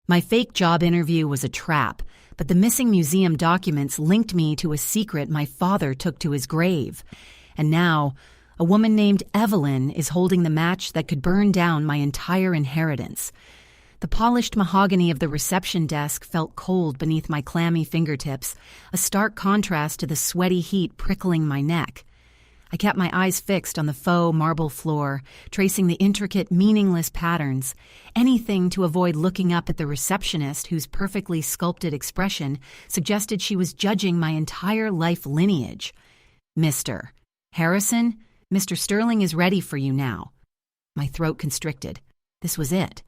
My fake job interview was a trap, but the missing museum documents linked me to a secret my father took to his grave. And now, a woman named Evelyn is holding the match that could burn down my entire inheritance. The polished mahogany of the reception desk felt cold beneath my clammy fingertips, a stark contrast to the sweaty heat prickling my neck. I kept my eyes fixed on the faux marble floor, tracing the intricate, meaningless patterns, anything to avoid looking up at the receptionist whose perfectly sculpted expression suggested she was judging my entire life lineage. "Mr. Harrison, Mr. Sterling is ready for you now." My throat constricted. This was it.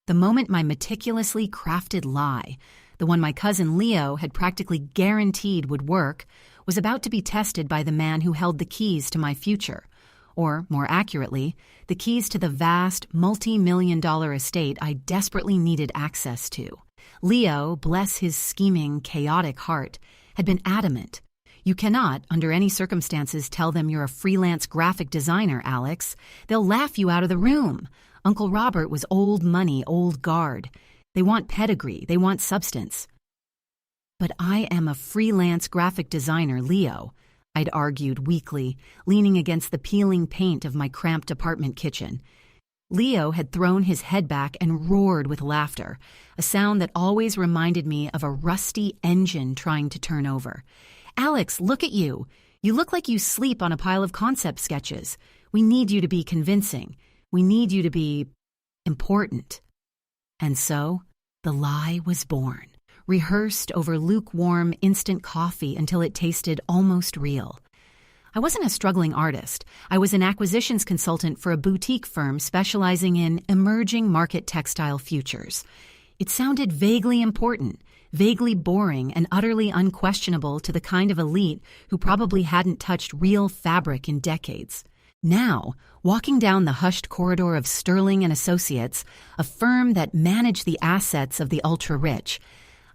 The moment my meticulously crafted lie, the one my cousin Leo had practically guaranteed would work, was about to be tested by the man who held the keys to my future, or, more accurately, the keys to the vast, multi-million-dollar estate I desperately needed access to. Leo, bless his scheming, chaotic heart, had been adamant. "You cannot, under any circumstances, tell them you're a freelance graphic designer, Alex. They'll laugh you out of the room. Uncle Robert was old money, old guard. They want pedigree, they want substance." "But I am a freelance graphic designer, Leo," I'd argued weakly, leaning against the peeling paint of my cramped apartment kitchen. Leo had thrown his head back and roared with laughter, a sound that always reminded me of a rusty engine trying to turn over. "Alex, look at you. You look like you sleep on a pile of concept sketches. We need you to be convincing. We need you to be important." And so, the lie was born, rehearsed over lukewarm instant coffee until it tasted almost real. I wasn't a struggling artist. I was an acquisitions consultant for a boutique firm specializing in emerging market textile futures. It sounded vaguely important, vaguely boring, and utterly unquestionable to the kind of elite who probably hadn't touched real fabric in decades. Now, walking down the hushed corridor of Sterling and Associates, a firm that managed the assets of the ultra-rich,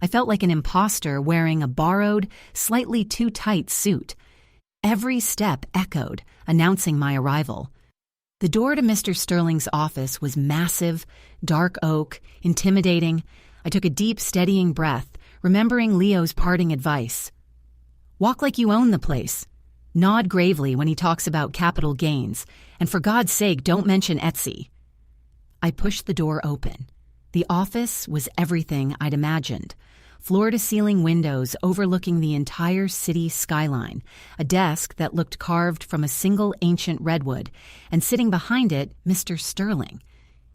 I felt like an imposter wearing a borrowed, slightly too tight suit. Every step echoed, announcing my arrival. The door to Mr. Sterling's office was massive, dark oak, intimidating. I took a deep, steadying breath, remembering Leo's parting advice. "Walk like you own the place. Nod gravely when he talks about capital gains, and for God's sake, don't mention Etsy." I pushed the door open. The office was everything I'd imagined. Floor-to-ceiling windows overlooking the entire city skyline, a desk that looked carved from a single ancient redwood, and sitting behind it, Mr. Sterling.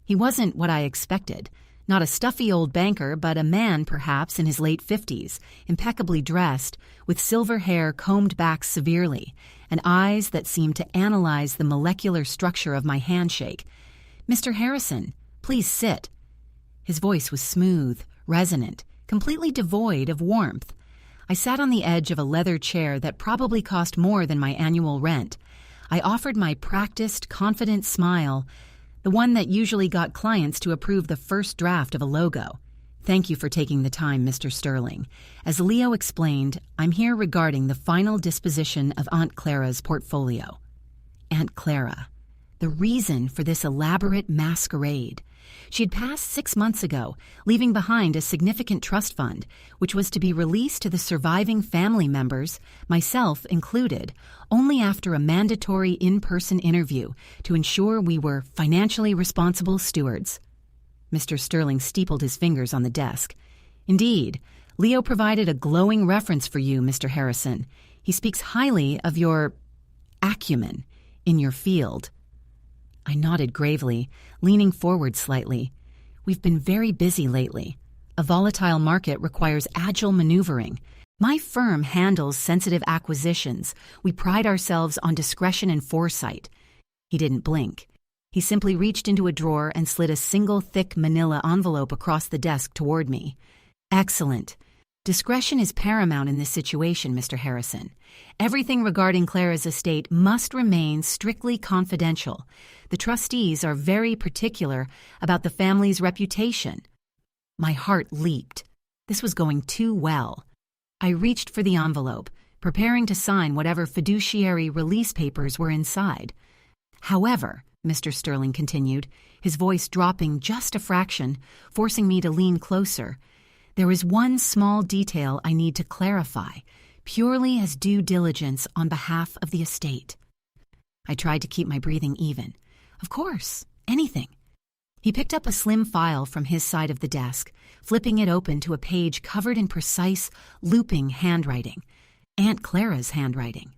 He wasn't what I expected. Not a stuffy old banker, but a man perhaps in his late 50s, impeccably dressed, with silver hair combed back severely, and eyes that seemed to analyze the molecular structure of my handshake. "Mr. Harrison, please sit." His voice was smooth, resonant, completely devoid of warmth. I sat on the edge of a leather chair that probably cost more than my annual rent. I offered my practiced, confident smile, the one that usually got clients to approve the first draft of a logo. "Thank you for taking the time, Mr. Sterling. As Leo explained, I'm here regarding the final disposition of Aunt Clara's portfolio." Aunt Clara. The reason for this elaborate masquerade. She had passed 6 months ago, leaving behind a significant trust fund, which was to be released to the surviving family members, myself included, only after a mandatory in-person interview to ensure we were financially responsible stewards. Mr. Sterling steepled his fingers on the desk. "Indeed, Leo provided a glowing reference for you, Mr. Harrison. He speaks highly of your acumen in your field." I nodded gravely, leaning forward slightly. "We've been very busy lately. A volatile market requires agile maneuvering. My firm handles sensitive acquisitions. We pride ourselves on discretion and foresight." He didn't blink. He simply reached into a drawer and slid a single thick manila envelope across the desk toward me. "Excellent. Discretion is paramount in this situation, Mr. Harrison. Everything regarding Clara's estate must remain strictly confidential. The trustees are very particular about the family's reputation." My heart leaped. This was going too well. I reached for the envelope, preparing to sign whatever fiduciary release papers were inside. However, Mr. Sterling continued, his voice dropping just a fraction, forcing me to lean closer, there is one small detail I need to clarify, purely as due diligence on behalf of the estate. I tried to keep my breathing even. Of course, anything. He picked up a slim file from his side of the desk, flipping it open to a page covered in precise, looping handwriting. Aunt Clara's handwriting.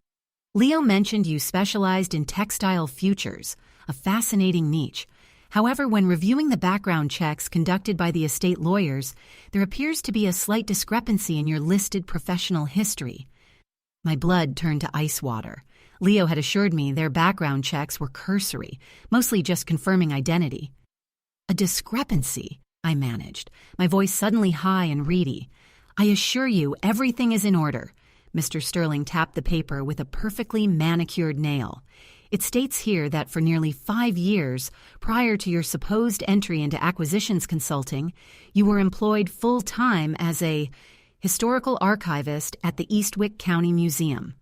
Leo mentioned you specialized in textile futures, a fascinating niche. However, when reviewing the background checks conducted by the estate lawyers, there appears to be a slight discrepancy in your listed professional history. My blood turned to ice water. Leo had assured me their background checks were cursory, mostly just confirming identity. A discrepancy, I managed, my voice suddenly high and reedy. I assure you everything is in order. Mr. Sterling tapped the paper with a perfectly manicured nail. It states here that for nearly 5 years, prior to your supposed entry into acquisitions consulting, you were employed full-time as a historical archivist at the Eastwick County Museum.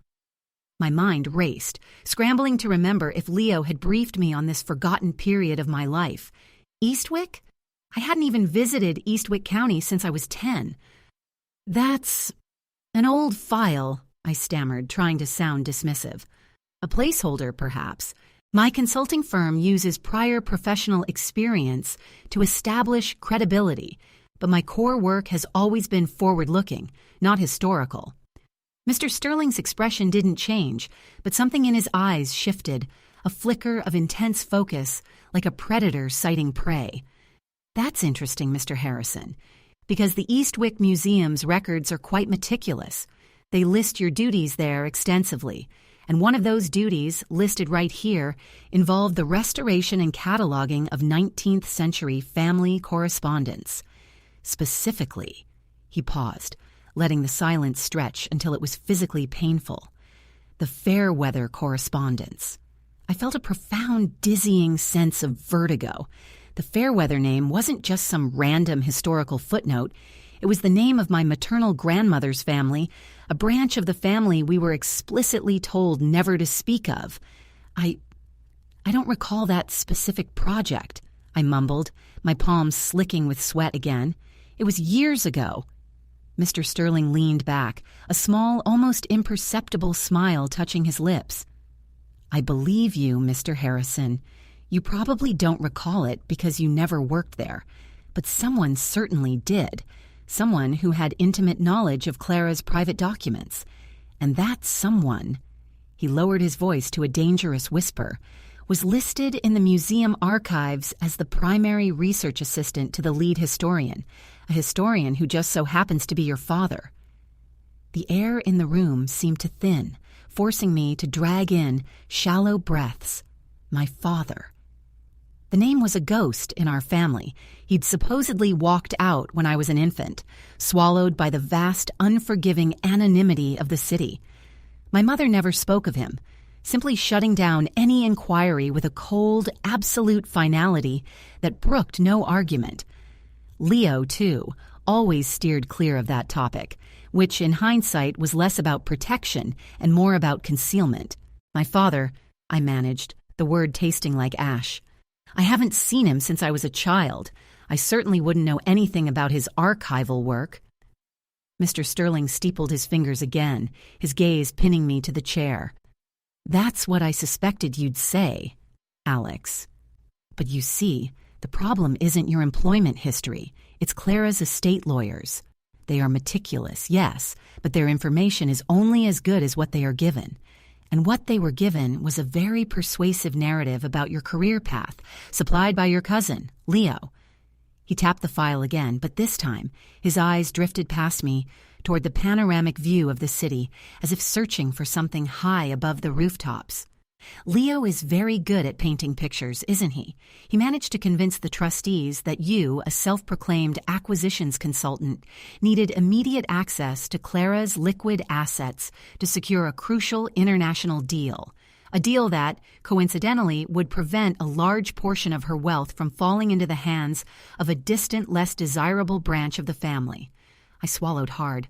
My mind raced, scrambling to remember if Leo had briefed me on this forgotten period of my life. Eastwick? I hadn't even visited Eastwick County since I was 10. That's an old file, I stammered, trying to sound dismissive. A placeholder, perhaps. My consulting firm uses prior professional experience to establish credibility, but my core work has always been forward-looking, not historical. Mr. Sterling's expression didn't change, but something in his eyes shifted, a flicker of intense focus, like a predator sighting prey. That's interesting, Mr. Harrison, because the Eastwick Museum's records are quite meticulous. They list your duties there extensively, and one of those duties, listed right here, involved the restoration and cataloging of 19th century family correspondence. Specifically, he paused, letting the silence stretch until it was physically painful. The Fairweather correspondence. I felt a profound, dizzying sense of vertigo. The Fairweather name wasn't just some random historical footnote. It was the name of my maternal grandmother's family, a branch of the family we were explicitly told never to speak of. I don't recall that specific project, I mumbled, my palms slicking with sweat again. It was years ago. Mr. Sterling leaned back, a small, almost imperceptible smile touching his lips. I believe you, Mr. Harrison. You probably don't recall it because you never worked there, but someone certainly did. Someone who had intimate knowledge of Clara's private documents. And that someone, he lowered his voice to a dangerous whisper, was listed in the museum archives as the primary research assistant to the lead historian, a historian who just so happens to be your father. The air in the room seemed to thin, forcing me to drag in shallow breaths. My father. The name was a ghost in our family. He'd supposedly walked out when I was an infant, swallowed by the vast, unforgiving anonymity of the city. My mother never spoke of him, simply shutting down any inquiry with a cold, absolute finality that brooked no argument. Leo, too, always steered clear of that topic, which in hindsight was less about protection and more about concealment. My father, I managed, the word tasting like ash. I haven't seen him since I was a child. I certainly wouldn't know anything about his archival work. Mr. Sterling steepled his fingers again, his gaze pinning me to the chair. That's what I suspected you'd say, Alex. But you see, the problem isn't your employment history. It's Clara's estate lawyers. They are meticulous, yes, but their information is only as good as what they are given. And what they were given was a very persuasive narrative about your career path, supplied by your cousin, Leo. He tapped the file again, but this time, his eyes drifted past me toward the panoramic view of the city, as if searching for something high above the rooftops. Leo is very good at painting pictures, isn't he? He managed to convince the trustees that you, a self-proclaimed acquisitions consultant, needed immediate access to Clara's liquid assets to secure a crucial international deal. A deal that, coincidentally, would prevent a large portion of her wealth from falling into the hands of a distant, less desirable branch of the family. I swallowed hard.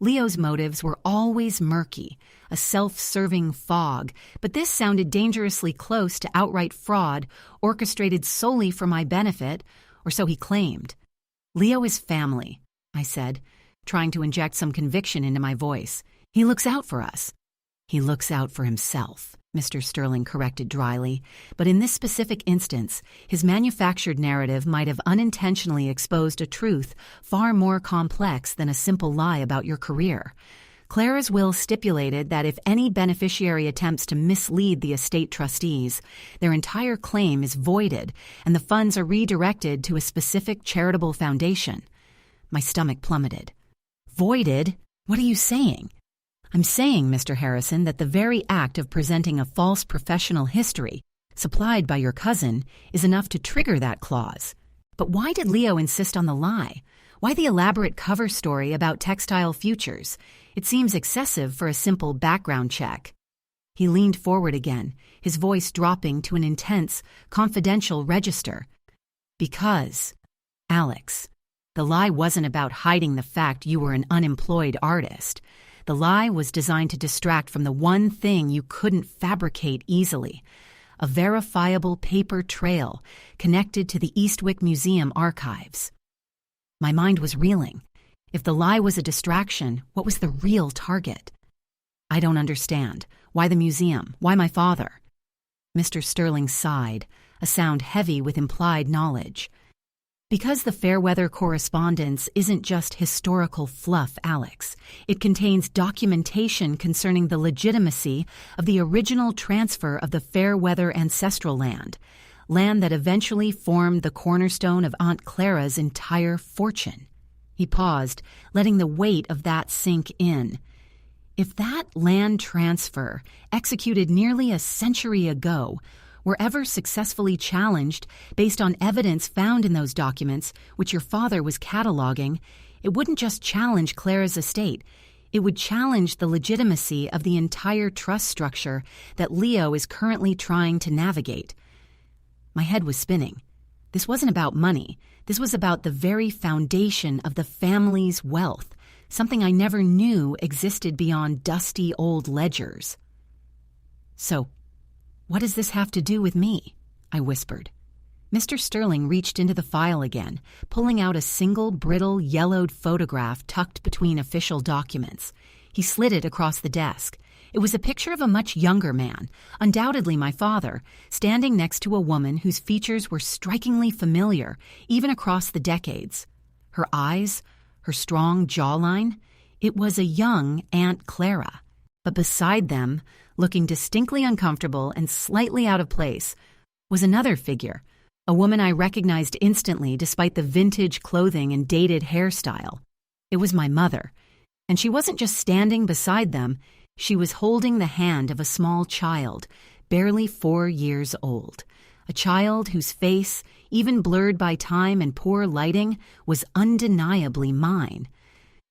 Leo's motives were always murky, a self-serving fog, but this sounded dangerously close to outright fraud orchestrated solely for my benefit, or so he claimed. "Leo is family," I said, trying to inject some conviction into my voice. "He looks out for us." "He looks out for himself," Mr. Sterling corrected dryly, but in this specific instance, his manufactured narrative might have unintentionally exposed a truth far more complex than a simple lie about your career. Clara's will stipulated that if any beneficiary attempts to mislead the estate trustees, their entire claim is voided and the funds are redirected to a specific charitable foundation. My stomach plummeted. "Voided? What are you saying?" "I'm saying, Mr. Harrison, that the very act of presenting a false professional history, supplied by your cousin, is enough to trigger that clause. But why did Leo insist on the lie? Why the elaborate cover story about textile futures? It seems excessive for a simple background check." He leaned forward again, his voice dropping to an intense, confidential register. "Because, Alex, the lie wasn't about hiding the fact you were an unemployed artist. The lie was designed to distract from the one thing you couldn't fabricate easily, a verifiable paper trail connected to the Eastwick Museum archives." My mind was reeling. If the lie was a distraction, what was the real target? "I don't understand. Why the museum? Why my father?" Mr. Sterling sighed, a sound heavy with implied knowledge. "Because the Fairweather correspondence isn't just historical fluff, Alex. It contains documentation concerning the legitimacy of the original transfer of the Fairweather ancestral land that eventually formed the cornerstone of Aunt Clara's entire fortune." He paused, letting the weight of that sink in. If that land transfer, executed nearly a century ago, were ever successfully challenged based on evidence found in those documents, which your father was cataloging, it wouldn't just challenge Clara's estate. It would challenge the legitimacy of the entire trust structure that Leo is currently trying to navigate. My head was spinning. This wasn't about money. This was about the very foundation of the family's wealth, something I never knew existed beyond dusty old ledgers. "So, what does this have to do with me?" I whispered. Mr. Sterling reached into the file again, pulling out a single brittle, yellowed photograph tucked between official documents. He slid it across the desk. It was a picture of a much younger man, undoubtedly my father, standing next to a woman whose features were strikingly familiar, even across the decades. Her eyes, her strong jawline, it was a young Aunt Clara. But beside them, looking distinctly uncomfortable and slightly out of place, was another figure, a woman I recognized instantly despite the vintage clothing and dated hairstyle. It was my mother, and she wasn't just standing beside them, she was holding the hand of a small child, barely 4 years old, a child whose face, even blurred by time and poor lighting, was undeniably mine.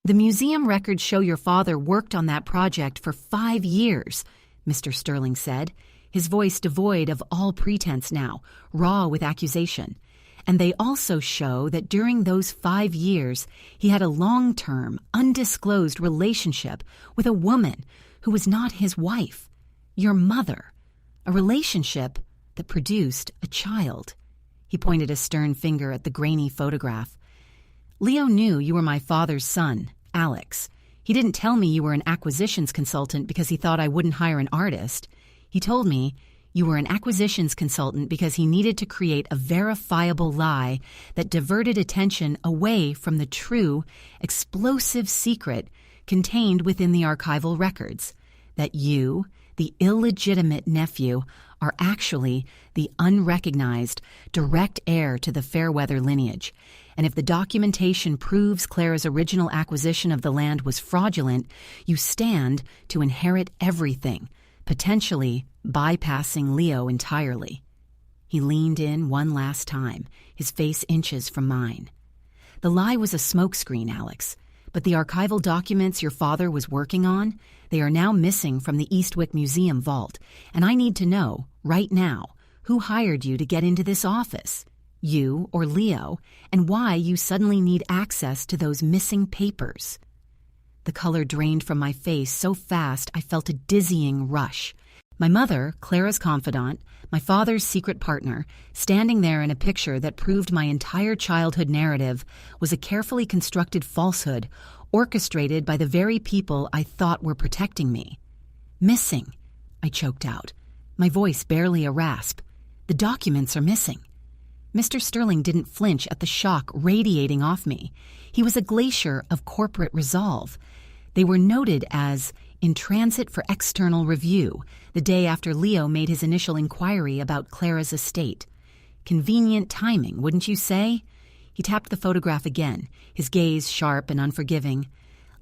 "The museum records show your father worked on that project for 5 years, Mr. Sterling said, his voice devoid of all pretense now, raw with accusation. "And they also show that during those 5 years, he had a long-term, undisclosed relationship with a woman who was not his wife, your mother, a relationship that produced a child." He pointed a stern finger at the grainy photograph. "Leo knew you were my father's son, Alex. He didn't tell me you were an acquisitions consultant because he thought I wouldn't hire an artist. He told me you were an acquisitions consultant because he needed to create a verifiable lie that diverted attention away from the true, explosive secret contained within the archival records, that you, the illegitimate nephew, are actually the unrecognized, direct heir to the Fairweather lineage. And if the documentation proves Clara's original acquisition of the land was fraudulent, you stand to inherit everything, potentially bypassing Leo entirely." He leaned in one last time, his face inches from mine. "The lie was a smokescreen, Alex. But the archival documents your father was working on, they are now missing from the Eastwick Museum vault, and I need to know, right now, who hired you to get into this office, you or Leo, and why you suddenly need access to those missing papers." The color drained from my face so fast I felt a dizzying rush. My mother, Clara's confidant, my father's secret partner, standing there in a picture that proved my entire childhood narrative was a carefully constructed falsehood orchestrated by the very people I thought were protecting me. Missing, I choked out, my voice barely a rasp. The documents are missing. Mr. Sterling didn't flinch at the shock radiating off me. He was a glacier of corporate resolve. They were noted as in transit for external review the day after Leo made his initial inquiry about Clara's estate. Convenient timing, wouldn't you say? He tapped the photograph again, his gaze sharp and unforgiving.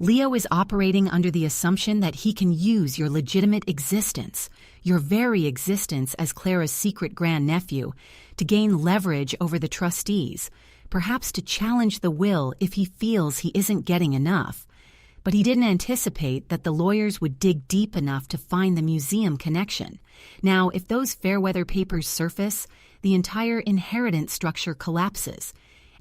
Leo is operating under the assumption that he can use your legitimate existence, your very existence as Clara's secret grandnephew, to gain leverage over the trustees, perhaps to challenge the will if he feels he isn't getting enough. But he didn't anticipate that the lawyers would dig deep enough to find the museum connection. Now, if those Fairweather papers surface, the entire inheritance structure collapses.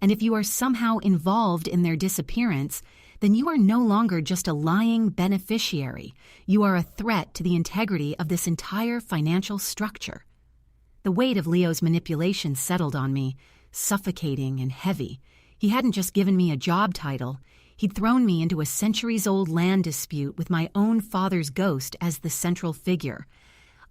And if you are somehow involved in their disappearance, then you are no longer just a lying beneficiary. You are a threat to the integrity of this entire financial structure. The weight of Leo's manipulation settled on me, suffocating and heavy. He hadn't just given me a job title. He'd thrown me into a centuries-old land dispute with my own father's ghost as the central figure.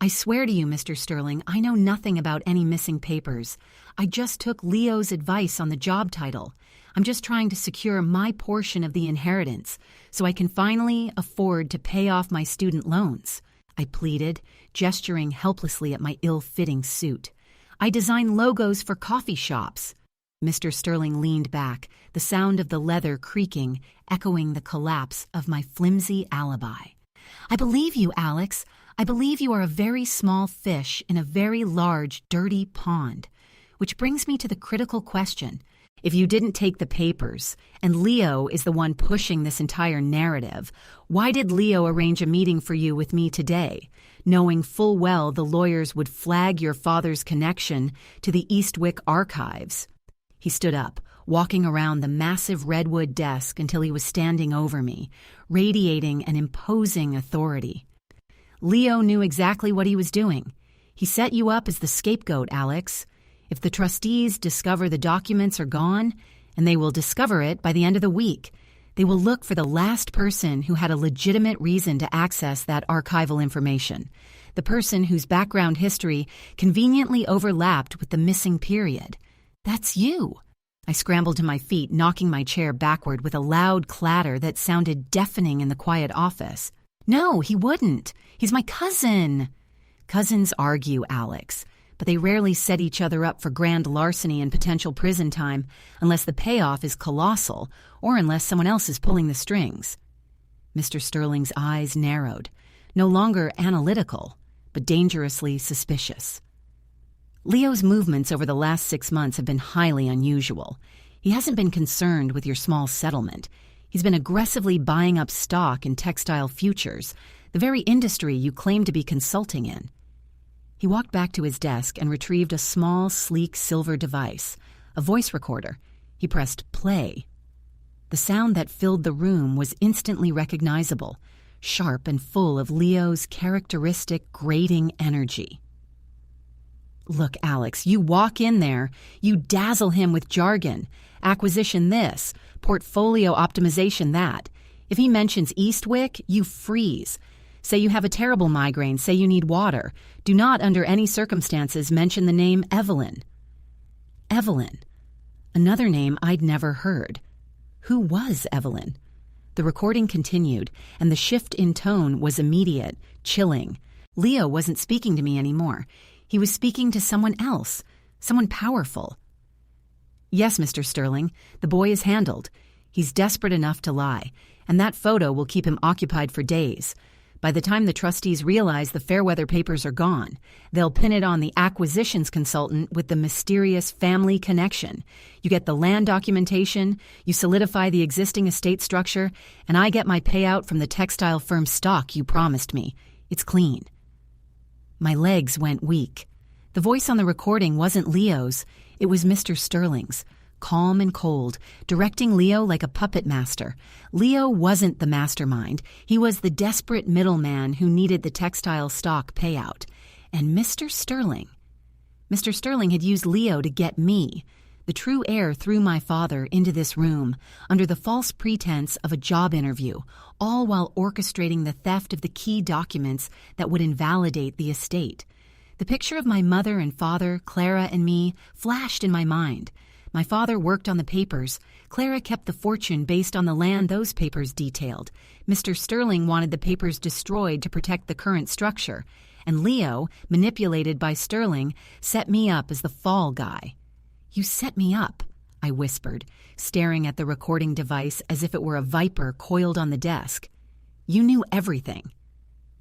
I swear to you, Mr. Sterling, I know nothing about any missing papers. I just took Leo's advice on the job title. I'm just trying to secure my portion of the inheritance so I can finally afford to pay off my student loans, I pleaded, gesturing helplessly at my ill-fitting suit. I design logos for coffee shops. Mr. Sterling leaned back, the sound of the leather creaking, echoing the collapse of my flimsy alibi. I believe you, Alex. I believe you are a very small fish in a very large, dirty pond. Which brings me to the critical question. If you didn't take the papers, and Leo is the one pushing this entire narrative, why did Leo arrange a meeting for you with me today, knowing full well the lawyers would flag your father's connection to the Eastwick archives? He stood up, walking around the massive redwood desk until he was standing over me, radiating an imposing authority. Leo knew exactly what he was doing. He set you up as the scapegoat, Alex. If the trustees discover the documents are gone, and they will discover it by the end of the week, they will look for the last person who had a legitimate reason to access that archival information, the person whose background history conveniently overlapped with the missing period. That's you. I scrambled to my feet, knocking my chair backward with a loud clatter that sounded deafening in the quiet office. No, he wouldn't. He's my cousin. Cousins argue, Alex, but they rarely set each other up for grand larceny and potential prison time unless the payoff is colossal or unless someone else is pulling the strings. Mr. Sterling's eyes narrowed, no longer analytical, but dangerously suspicious. Leo's movements over the last 6 months have been highly unusual. He hasn't been concerned with your small settlement. He's been aggressively buying up stock in textile futures, the very industry you claim to be consulting in. He walked back to his desk and retrieved a small, sleek silver device, a voice recorder. He pressed play. The sound that filled the room was instantly recognizable, sharp and full of Leo's characteristic grating energy. Look, Alex, you walk in there, you dazzle him with jargon, acquisition this, portfolio optimization that. If he mentions Eastwick, you freeze. Say you have a terrible migraine, say you need water. Do not, under any circumstances, mention the name Evelyn. Evelyn. Another name I'd never heard. Who was Evelyn? The recording continued, and the shift in tone was immediate, chilling. Leo wasn't speaking to me anymore. He was speaking to someone else, someone powerful. Yes, Mr. Sterling, the boy is handled. He's desperate enough to lie, and that photo will keep him occupied for days. By the time the trustees realize the Fairweather papers are gone, they'll pin it on the acquisitions consultant with the mysterious family connection. You get the land documentation, you solidify the existing estate structure, and I get my payout from the textile firm stock you promised me. It's clean. My legs went weak. The voice on the recording wasn't Leo's. It was Mr. Sterling's, calm and cold, directing Leo like a puppet master. Leo wasn't the mastermind. He was the desperate middleman who needed the textile stock payout. And Mr. Sterling. Mr. Sterling had used Leo to get me, the true heir, through my father into this room, under the false pretense of a job interview, all while orchestrating the theft of the key documents that would invalidate the estate. The picture of my mother and father, Clara and me, flashed in my mind. My father worked on the papers. Clara kept the fortune based on the land those papers detailed. Mr. Sterling wanted the papers destroyed to protect the current structure. And Leo, manipulated by Sterling, set me up as the fall guy. "You set me up," I whispered, staring at the recording device as if it were a viper coiled on the desk. "You knew everything."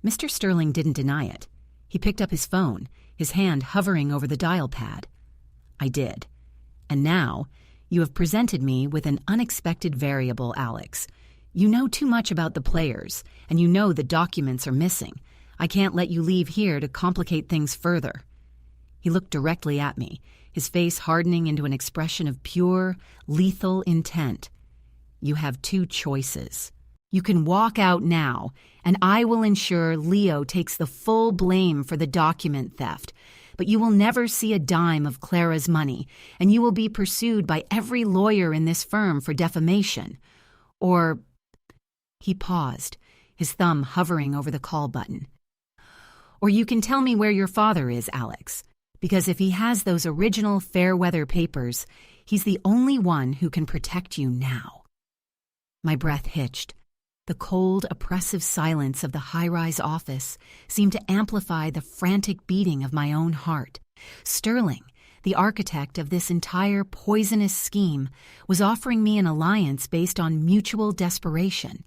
Mr. Sterling didn't deny it. He picked up his phone, his hand hovering over the dial pad. "I did. And now, you have presented me with an unexpected variable, Alex. You know too much about the players, and you know the documents are missing. I can't let you leave here to complicate things further." He looked directly at me, his face hardening into an expression of pure, lethal intent. "You have two choices. You can walk out now, and I will ensure Leo takes the full blame for the document theft, but you will never see a dime of Clara's money, and you will be pursued by every lawyer in this firm for defamation. Or—" He paused, his thumb hovering over the call button. "Or you can tell me where your father is, Alex, because if he has those original Fairweather papers, he's the only one who can protect you now." My breath hitched. The cold, oppressive silence of the high-rise office seemed to amplify the frantic beating of my own heart. Sterling, the architect of this entire poisonous scheme, was offering me an alliance based on mutual desperation.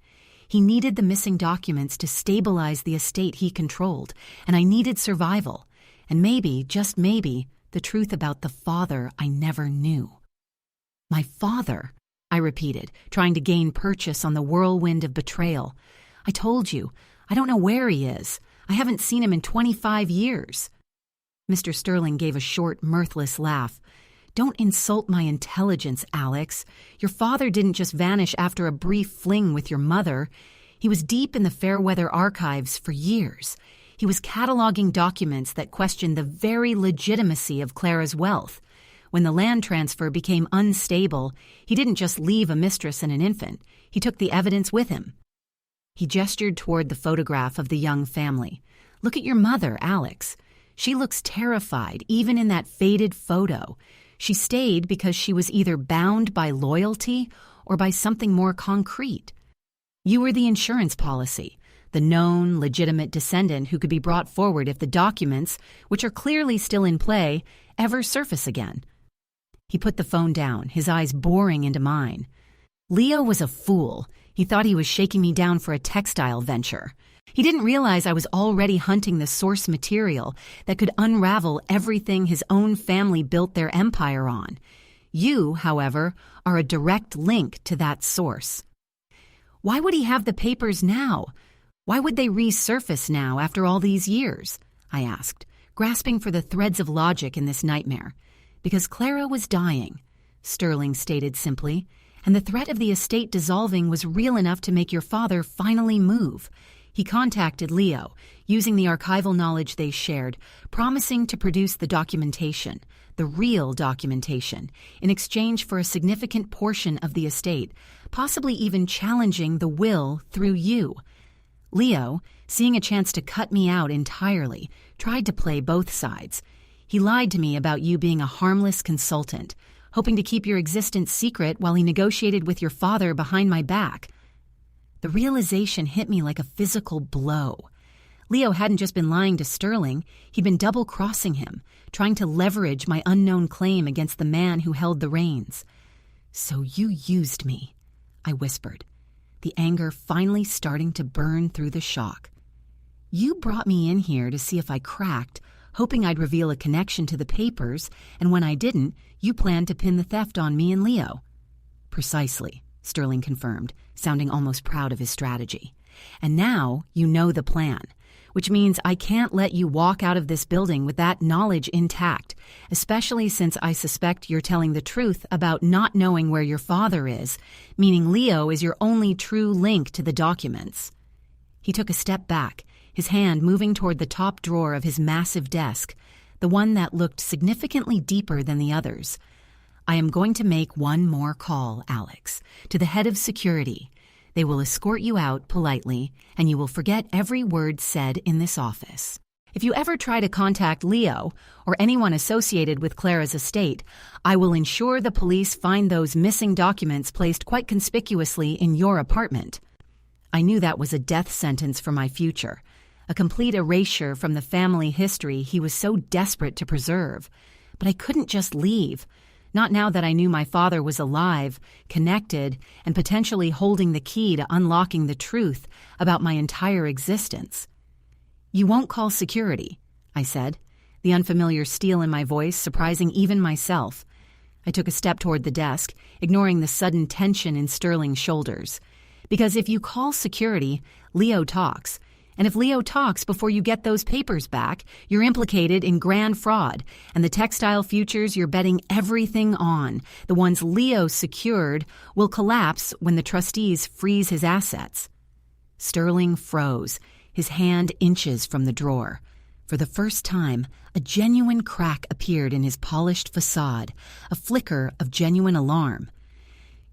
He needed the missing documents to stabilize the estate he controlled, and I needed survival, and maybe, just maybe, the truth about the father I never knew. "My father," I repeated, trying to gain purchase on the whirlwind of betrayal. "I told you, I don't know where he is. I haven't seen him in 25 years. Mr. Sterling gave a short, mirthless laugh. "Don't insult my intelligence, Alex. Your father didn't just vanish after a brief fling with your mother. He was deep in the Fairweather archives for years. He was cataloging documents that questioned the very legitimacy of Clara's wealth. When the land transfer became unstable, he didn't just leave a mistress and an infant. He took the evidence with him." He gestured toward the photograph of the young family. "Look at your mother, Alex. She looks terrified, even in that faded photo. She stayed because she was either bound by loyalty or by something more concrete. You were the insurance policy, the known, legitimate descendant who could be brought forward if the documents, which are clearly still in play, ever surface again." He put the phone down, his eyes boring into mine. "Leo was a fool. He thought he was shaking me down for a textile venture. He didn't realize I was already hunting the source material that could unravel everything his own family built their empire on. You, however, are a direct link to that source." "Why would he have the papers now? Why would they resurface now after all these years?" I asked, grasping for the threads of logic in this nightmare. "Because Clara was dying," Sterling stated simply, "and the threat of the estate dissolving was real enough to make your father finally move. He contacted Leo, using the archival knowledge they shared, promising to produce the documentation, the real documentation, in exchange for a significant portion of the estate, possibly even challenging the will through you. Leo, seeing a chance to cut me out entirely, tried to play both sides. He lied to me about you being a harmless consultant, hoping to keep your existence secret while he negotiated with your father behind my back. The realization hit me like a physical blow. Leo hadn't just been lying to Sterling, he'd been double-crossing him, trying to leverage my unknown claim against the man who held the reins. "So you used me," I whispered, the anger finally starting to burn through the shock. "You brought me in here to see if I cracked, hoping I'd reveal a connection to the papers, and when I didn't, you planned to pin the theft on me and Leo." "Precisely," Sterling confirmed, sounding almost proud of his strategy. "And now you know the plan. which means I can't let you walk out of this building with that knowledge intact, especially since I suspect you're telling the truth about not knowing where your father is, meaning Leo is your only true link to the documents." He took a step back, his hand moving toward the top drawer of his massive desk, the one that looked significantly deeper than the others. "I am going to make one more call, Alex, to the head of security. They will escort you out politely, and you will forget every word said in this office. If you ever try to contact Leo or anyone associated with Clara's estate, I will ensure the police find those missing documents placed quite conspicuously in your apartment." I knew that was a death sentence for my future, a complete erasure from the family history he was so desperate to preserve. But I couldn't just leave. Not now that I knew my father was alive, connected, and potentially holding the key to unlocking the truth about my entire existence. "You won't call security," I said, the unfamiliar steel in my voice surprising even myself. I took a step toward the desk, ignoring the sudden tension in Sterling's shoulders. "Because if you call security, Leo talks. And if Leo talks before you get those papers back, you're implicated in grand fraud, and the textile futures you're betting everything on, the ones Leo secured, will collapse when the trustees freeze his assets." Sterling froze, his hand inches from the drawer. For the first time, a genuine crack appeared in his polished facade, a flicker of genuine alarm.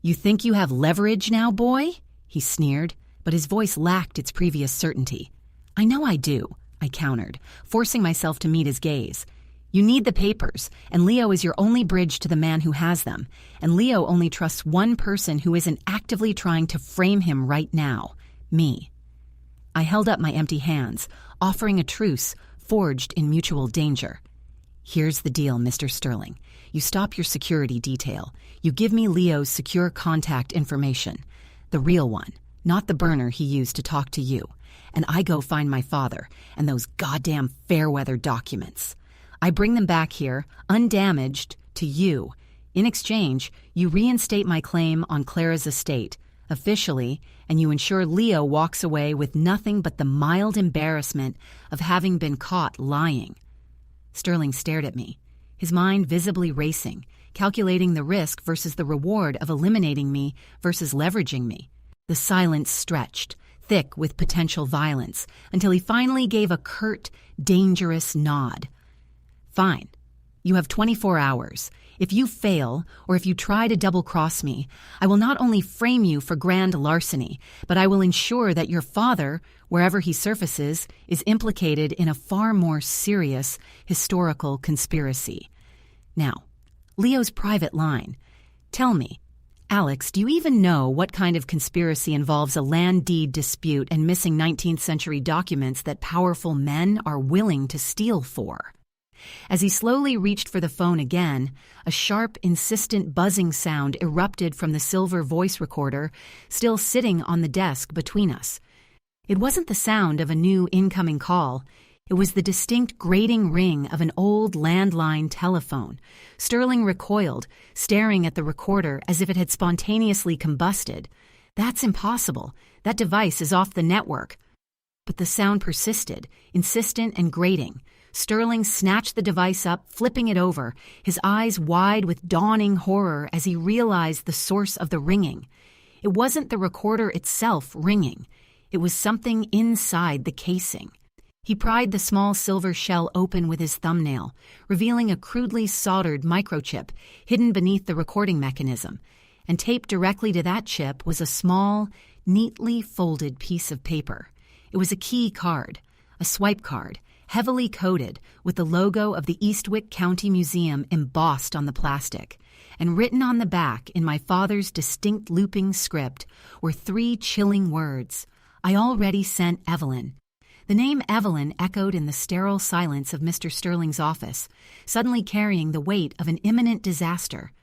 "You think you have leverage now, boy?" he sneered, but his voice lacked its previous certainty. "I know I do," I countered, forcing myself to meet his gaze. "You need the papers, and Leo is your only bridge to the man who has them, and Leo only trusts one person who isn't actively trying to frame him right now, me." I held up my empty hands, offering a truce forged in mutual danger. "Here's the deal, Mr. Sterling. You stop your security detail. You give me Leo's secure contact information, the real one, not the burner he used to talk to you. And I go find my father and those goddamn Fairweather documents. I bring them back here, undamaged, to you. In exchange, you reinstate my claim on Clara's estate, officially, and you ensure Leo walks away with nothing but the mild embarrassment of having been caught lying." Sterling stared at me, his mind visibly racing, calculating the risk versus the reward of eliminating me versus leveraging me. The silence stretched, thick with potential violence, until he finally gave a curt, dangerous nod. "Fine. You have 24 hours. If you fail, or if you try to double-cross me, I will not only frame you for grand larceny, but I will ensure that your father, wherever he surfaces, is implicated in a far more serious historical conspiracy. Now, Leo's private line. Tell me, Alex, do you even know what kind of conspiracy involves a land deed dispute and missing 19th century documents that powerful men are willing to steal for?" As he slowly reached for the phone again, a sharp, insistent buzzing sound erupted from the silver voice recorder still sitting on the desk between us. It wasn't the sound of a new incoming call. It was the distinct grating ring of an old landline telephone. Sterling recoiled, staring at the recorder as if it had spontaneously combusted. "That's impossible. That device is off the network." But the sound persisted, insistent and grating. Sterling snatched the device up, flipping it over, his eyes wide with dawning horror as he realized the source of the ringing. It wasn't the recorder itself ringing. It was something inside the casing. He pried the small silver shell open with his thumbnail, revealing a crudely soldered microchip hidden beneath the recording mechanism, and taped directly to that chip was a small, neatly folded piece of paper. It was a key card, a swipe card, heavily coated with the logo of the Eastwick County Museum embossed on the plastic, and written on the back in my father's distinct looping script were 3 chilling words: "I already sent Evelyn." The name Evelyn echoed in the sterile silence of Mr. Sterling's office, suddenly carrying the weight of an imminent disaster.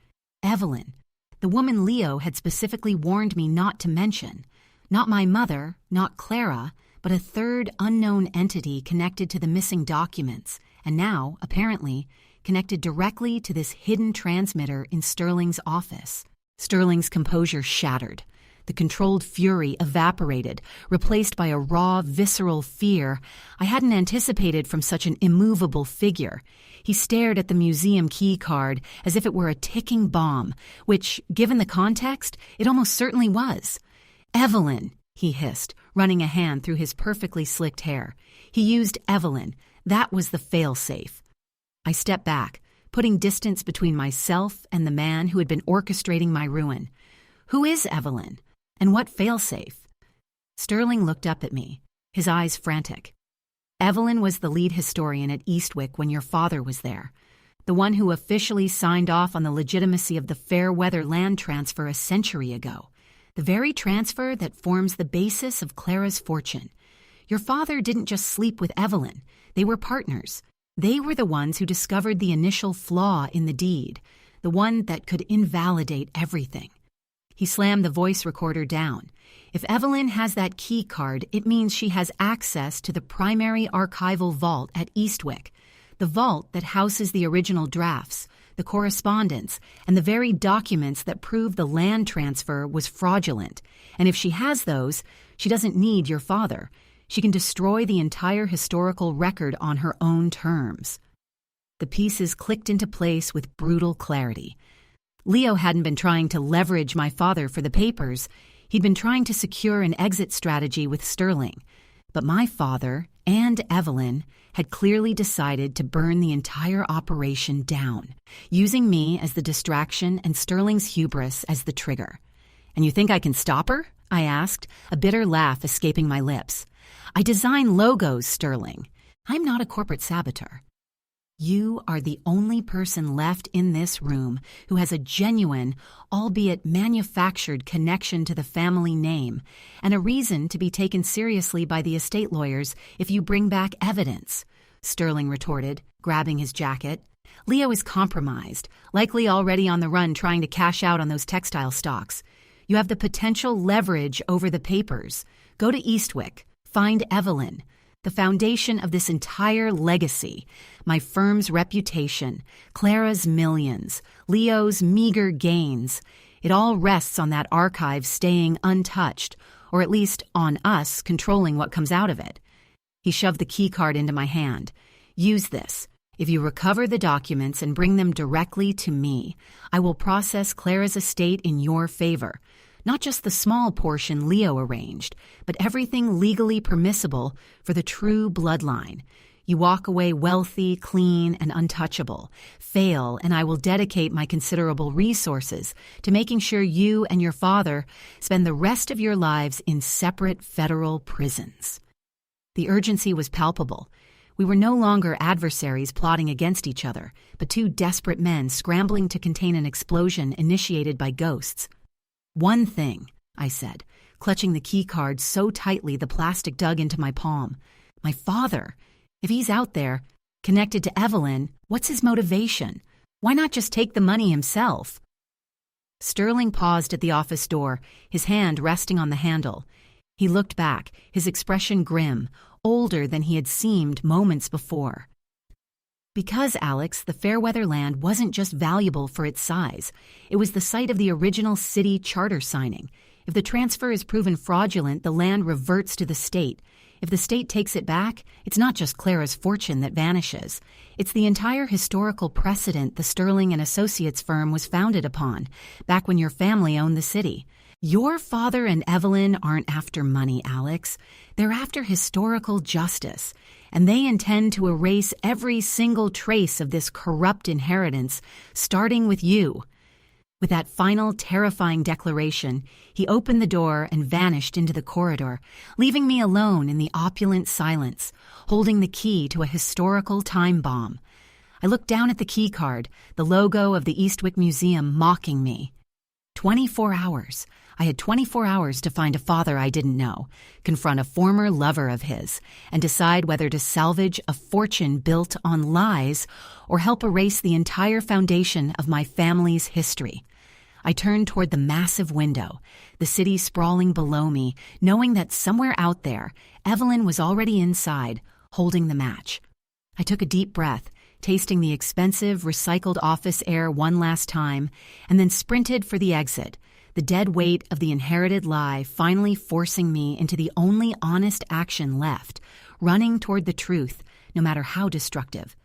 Evelyn, the woman Leo had specifically warned me not to mention. Not my mother, not Clara, but a third unknown entity connected to the missing documents, and now, apparently, connected directly to this hidden transmitter in Sterling's office. Sterling's composure shattered. The controlled fury evaporated, replaced by a raw, visceral fear I hadn't anticipated from such an immovable figure. He stared at the museum key card as if it were a ticking bomb, which, given the context, it almost certainly was. "Evelyn," he hissed, running a hand through his perfectly slicked hair. He used Evelyn. That was the fail-safe. I stepped back, putting distance between myself and the man who had been orchestrating my ruin. Who is Evelyn? And what fail-safe? Sterling looked up at me, his eyes frantic. Evelyn was the lead historian at Eastwick when your father was there, the one who officially signed off on the legitimacy of the Fairweather land transfer a century ago, the very transfer that forms the basis of Clara's fortune. Your father didn't just sleep with Evelyn. They were partners. They were the ones who discovered the initial flaw in the deed, the one that could invalidate everything. He slammed the voice recorder down. If Evelyn has that key card, it means she has access to the primary archival vault at Eastwick, the vault that houses the original drafts, the correspondence, and the very documents that prove the land transfer was fraudulent. And if she has those, she doesn't need your father. She can destroy the entire historical record on her own terms. The pieces clicked into place with brutal clarity. Leo hadn't been trying to leverage my father for the papers. He'd been trying to secure an exit strategy with Sterling. But my father and Evelyn had clearly decided to burn the entire operation down, using me as the distraction and Sterling's hubris as the trigger. "And you think I can stop her?" I asked, a bitter laugh escaping my lips. "I design logos, Sterling. I'm not a corporate saboteur." "You are the only person left in this room who has a genuine, albeit manufactured connection to the family name and a reason to be taken seriously by the estate lawyers if you bring back evidence," Sterling retorted, grabbing his jacket. "Leo is compromised, likely already on the run trying to cash out on those textile stocks. You have the potential leverage over the papers. Go to Eastwick. Find Evelyn. The foundation of this entire legacy, my firm's reputation, Clara's millions, Leo's meager gains, it all rests on that archive staying untouched, or at least on us controlling what comes out of it." He shoved the key card into my hand. "Use this. If you recover the documents and bring them directly to me, I will process Clara's estate in your favor. Not just the small portion Leo arranged, but everything legally permissible for the true bloodline. You walk away wealthy, clean, and untouchable. Fail, and I will dedicate my considerable resources to making sure you and your father spend the rest of your lives in separate federal prisons." The urgency was palpable. We were no longer adversaries plotting against each other, but two desperate men scrambling to contain an explosion initiated by ghosts. "One thing," I said, clutching the key card so tightly the plastic dug into my palm. "My father, if he's out there, connected to Evelyn, what's his motivation? Why not just take the money himself?" Sterling paused at the office door, his hand resting on the handle. He looked back, his expression grim, older than he had seemed moments before. "Because, Alex, the Fairweather land wasn't just valuable for its size. It was the site of the original city charter signing. If the transfer is proven fraudulent, the land reverts to the state. If the state takes it back, it's not just Clara's fortune that vanishes. It's the entire historical precedent the Sterling and Associates firm was founded upon, back when your family owned the city. Your father and Evelyn aren't after money, Alex. They're after historical justice, and they intend to erase every single trace of this corrupt inheritance, starting with you." With that final terrifying declaration, he opened the door and vanished into the corridor, leaving me alone in the opulent silence, holding the key to a historical time bomb. I looked down at the key card, the logo of the Eastwick Museum mocking me. 24 hours. I had 24 hours to find a father I didn't know, confront a former lover of his, and decide whether to salvage a fortune built on lies or help erase the entire foundation of my family's history. I turned toward the massive window, the city sprawling below me, knowing that somewhere out there, Evelyn was already inside, holding the match. I took a deep breath, tasting the expensive, recycled office air one last time, and then sprinted for the exit, the dead weight of the inherited lie finally forcing me into the only honest action left, running toward the truth, no matter how destructive.